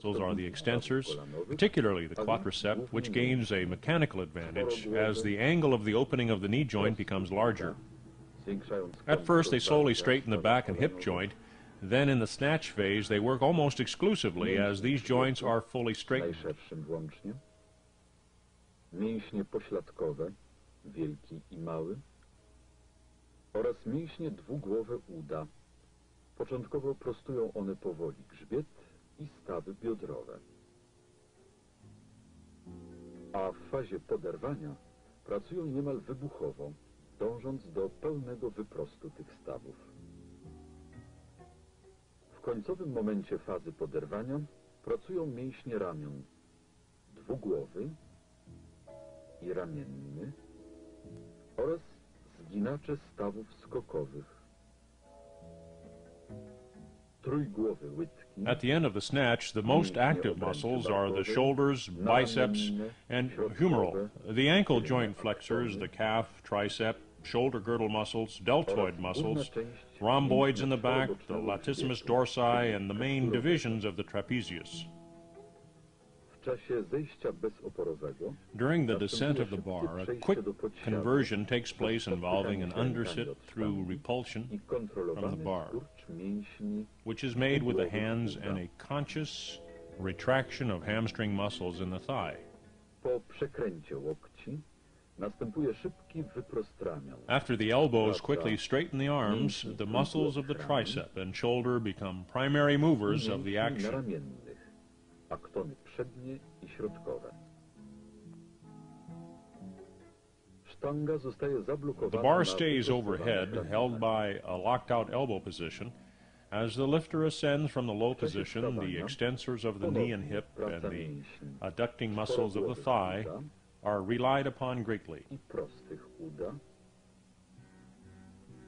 muscles are the extensors, particularly the quadriceps, which gains a mechanical advantage as the angle of the opening of the knee joint becomes larger. At first, they slowly straighten the back and hip joint. Then in the snatch phase, they work almost exclusively as these joints are fully straightened. Mięśnie pośladkowe, wielki i mały, oraz mięśnie dwugłowe uda. Początkowo prostują one powoli grzbiet i stawy biodrowe. A w fazie poderwania pracują niemal wybuchowo, dążąc do pełnego wyprostu tych stawów. W końcowym momencie fazy poderwania pracują mięśnie ramion dwugłowy i ramienny oraz zginacze stawów skokowych. Trójgłowy łydki. At the end of the snatch, the most active muscles are the shoulders, biceps, and humeral. The ankle joint flexors, the calf, tricep, shoulder girdle muscles, deltoid muscles, rhomboids in the back, the latissimus dorsi, and the main divisions of the trapezius. During the descent of the bar, a quick conversion takes place involving an undersit through repulsion from the bar, which is made with the hands and a conscious retraction of hamstring muscles in the thigh. After the elbows quickly straighten the arms, the muscles of the tricep and shoulder become primary movers of the action. Aktony przednie i środkowe. The bar stays overhead, held by a locked-out elbow position. As the lifter ascends from the low position, the extensors of the knee and hip and the adducting muscles of the thigh are relied upon greatly.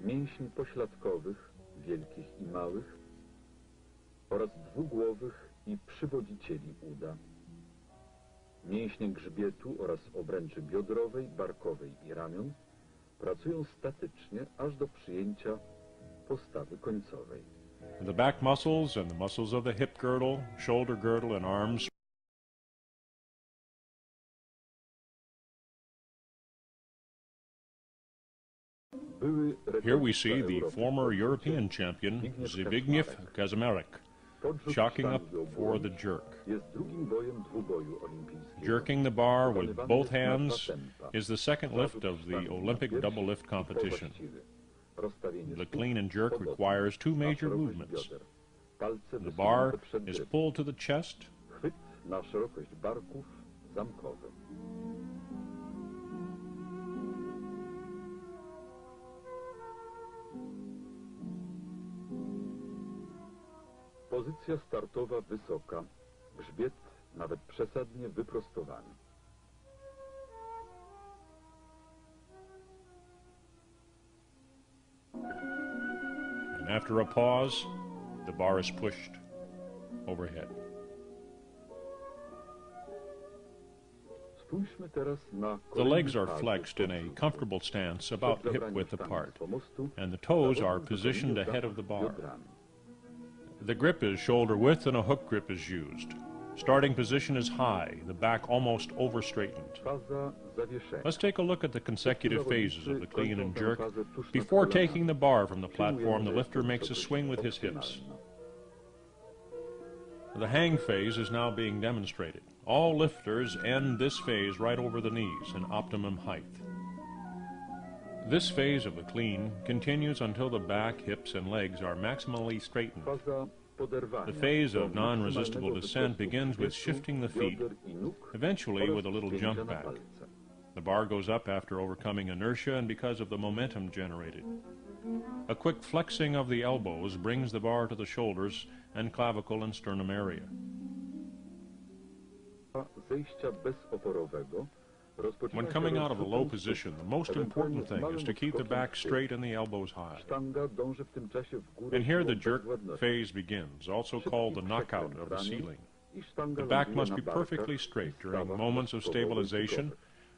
Mięśni pośladkowych, wielkich i małych, oraz dwugłowych i przywodzicieli uda. Mięśnie grzbietu oraz obręczy biodrowej, barkowej i ramion pracują statycznie aż do przyjęcia postawy końcowej. The back muscles and the muscles of the hip girdle, shoulder girdle, and arms Here we see the former European champion Zbigniew Kaczmarek chalking up for the jerk. Jerking the bar with both hands is the second lift of the Olympic double lift competition. The clean and jerk requires two major movements. The bar is pulled to the chest, pozycja startowa wysoka, grzbiet nawet przesadnie wyprostowany. And after a pause, the bar is pushed overhead. The legs are flexed in a comfortable stance about hip width apart, and the toes are positioned ahead of the bar. The grip is shoulder width and a hook grip is used. Starting position is high, the back almost over-straightened. Let's take a look at the consecutive phases of the clean and jerk. Before taking the bar from the platform, the lifter makes a swing with his hips. The hang phase is now being demonstrated. All lifters end this phase right over the knees in optimum height. This phase of the clean continues until the back, hips, and legs are maximally straightened. The phase of non-resistible descent begins with shifting the feet, eventually with a little jump back. The bar goes up after overcoming inertia and because of the momentum generated. A quick flexing of the elbows brings the bar to the shoulders and clavicle and sternum area. When coming out of a low position, the most important thing is to keep the back straight and the elbows high. And here the jerk phase begins, also called the knockout of the ceiling. The back must be perfectly straight during moments of stabilization,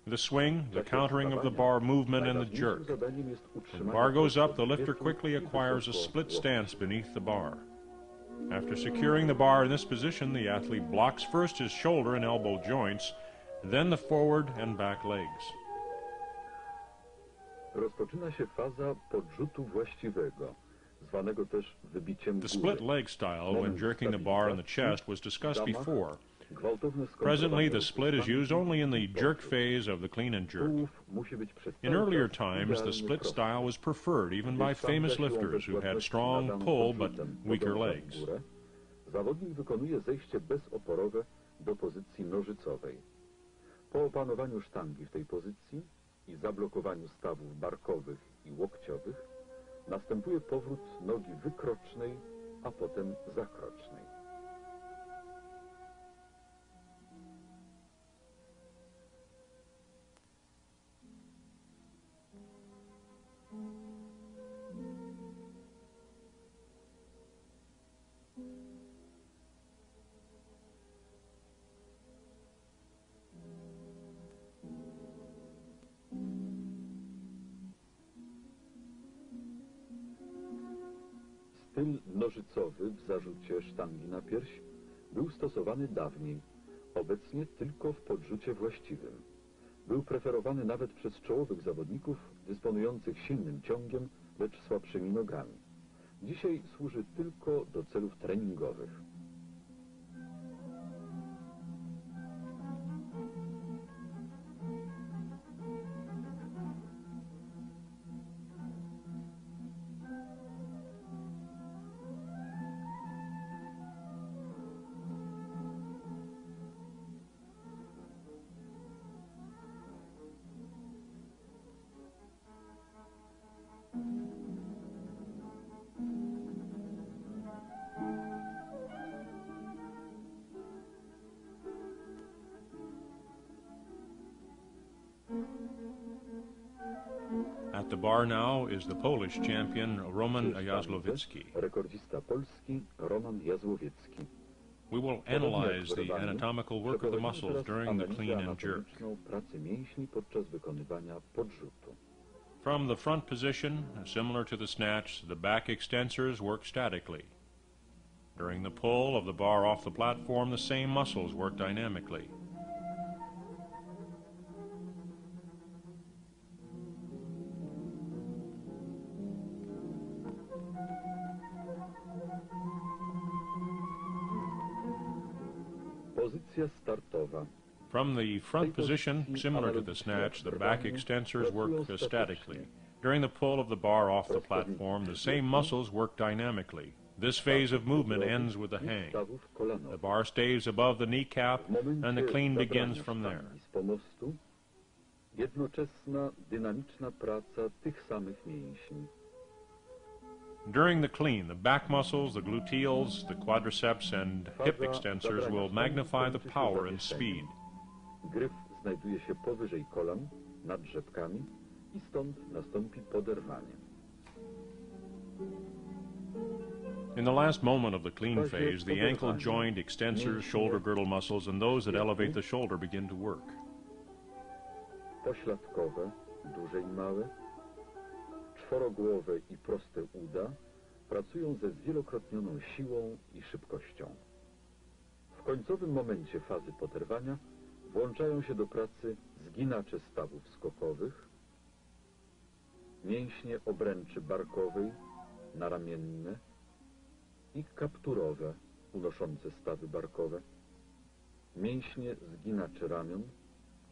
the swing, the countering of the bar movement, and the jerk. When the bar goes up, the lifter quickly acquires a split stance beneath the bar. After securing the bar in this position, the athlete blocks first his shoulder and elbow joints, then the forward and back legs. Rozpoczyna się faza podrzutu właściwego, zwanego też wybiciem The góry. split leg style when jerking the bar in the chest was discussed before. Gwałtowne Presently, skontrolowanie the split is ruchu used only in the sztangi jerk phase of the clean and jerk. tułów musi być przez In cały earlier czas times, the idealnie split prosty. style was preferred even by Gdy sztanga famous siłą lifters who had bezwładności strong nadaną pull but podrzutem weaker podąża w legs. górę, zawodnik wykonuje zejście bezoporowe do pozycji nożycowej. Po opanowaniu sztangi w tej pozycji i zablokowaniu stawów barkowych i łokciowych następuje powrót nogi wykrocznej, a potem zakrocznej. Styl nożycowy w zarzucie sztangi na pierś był stosowany dawniej, obecnie tylko w podrzucie właściwym. Był preferowany nawet przez czołowych zawodników dysponujących silnym ciągiem, lecz słabszymi nogami. Dzisiaj służy tylko do celów treningowych. At the bar now is the Polish champion Roman Jazłowiecki. Rekordzista polski Roman Jazłowiecki. We will analyze the anatomical work of the muscles during the clean and jerk. Pracę mięśni podczas wykonywania podrzutu. From the front position, similar to the snatch, the back extensors work statically. During the pull of the bar off the platform, the same muscles work dynamically. Pozycja startowa. From the front position, similar to the snatch, the back extensors work statically. During the pull of the bar off the platform, the same muscles work dynamically. This phase of movement ends with the hang. The bar stays above the kneecap, and the clean begins from there. Z pomostu jednoczesna, dynamiczna praca tych samych mięśni. During the clean, the back muscles, the gluteals, the quadriceps, and hip extensors will magnify the power and speed. Gryf znajduje się powyżej kolan, nad rzepkami i stąd nastąpi poderwanie. In the last moment of the clean phase, the ankle joint, extensors, shoulder girdle muscles, and those that elevate the shoulder begin to work. Pośladkowe, duże i małe, czworogłowe i proste uda pracują ze zwielokrotnioną siłą i szybkością. W końcowym momencie fazy poderwania włączają się do pracy zginacze stawów skokowych, mięśnie obręczy barkowej, naramienne i kapturowe unoszące stawy barkowe, mięśnie zginaczy ramion.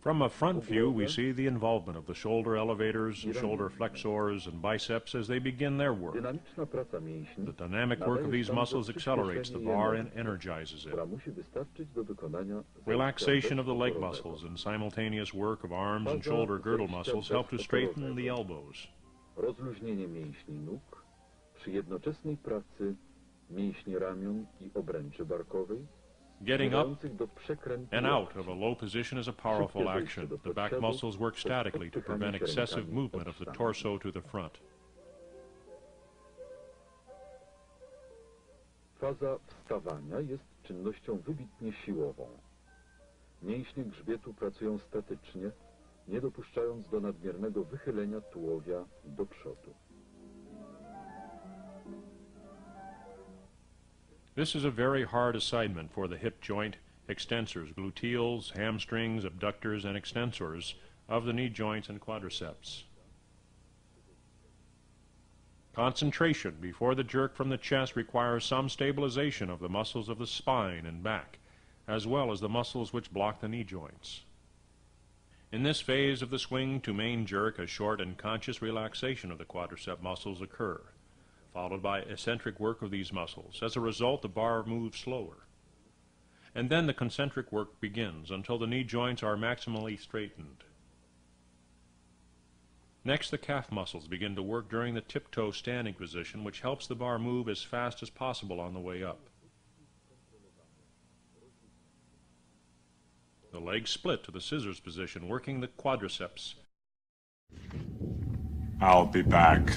From a front view, we see the involvement of the shoulder elevators, shoulder flexors, and biceps as they begin their work. Dynamiczna praca mięśni The dynamic work of these muscles accelerates the bar and energizes it. która musi wystarczyć do wykonania Relaxation of the leg muscles and simultaneous work of arms and shoulder girdle muscles help to straighten the elbows. Rozluźnienie mięśni nóg przy jednoczesnej pracy mięśni ramion i obręczy barkowej. Getting up and out of a low position is a powerful action. The back muscles work statically to prevent excessive movement of the torso to the front. Faza wstawania jest czynnością wybitnie siłową. Mięśnie grzbietu pracują statycznie, nie dopuszczając do nadmiernego wychylenia tułowia do przodu. This is a very hard assignment for the hip joint, extensors, gluteals, hamstrings, abductors, and extensors of the knee joints and quadriceps. Concentration before the jerk from the chest requires some stabilization of the muscles of the spine and back, as well as the muscles which block the knee joints. In this phase of the swing to main jerk, a short and conscious relaxation of the quadricep muscles occur, followed by eccentric work of these muscles. As a result, the bar moves slower. And then the concentric work begins until the knee joints are maximally straightened. Next, the calf muscles begin to work during the tiptoe standing position, which helps the bar move as fast as possible on the way up. The legs split to the scissors position, working the quadriceps. I'll be back.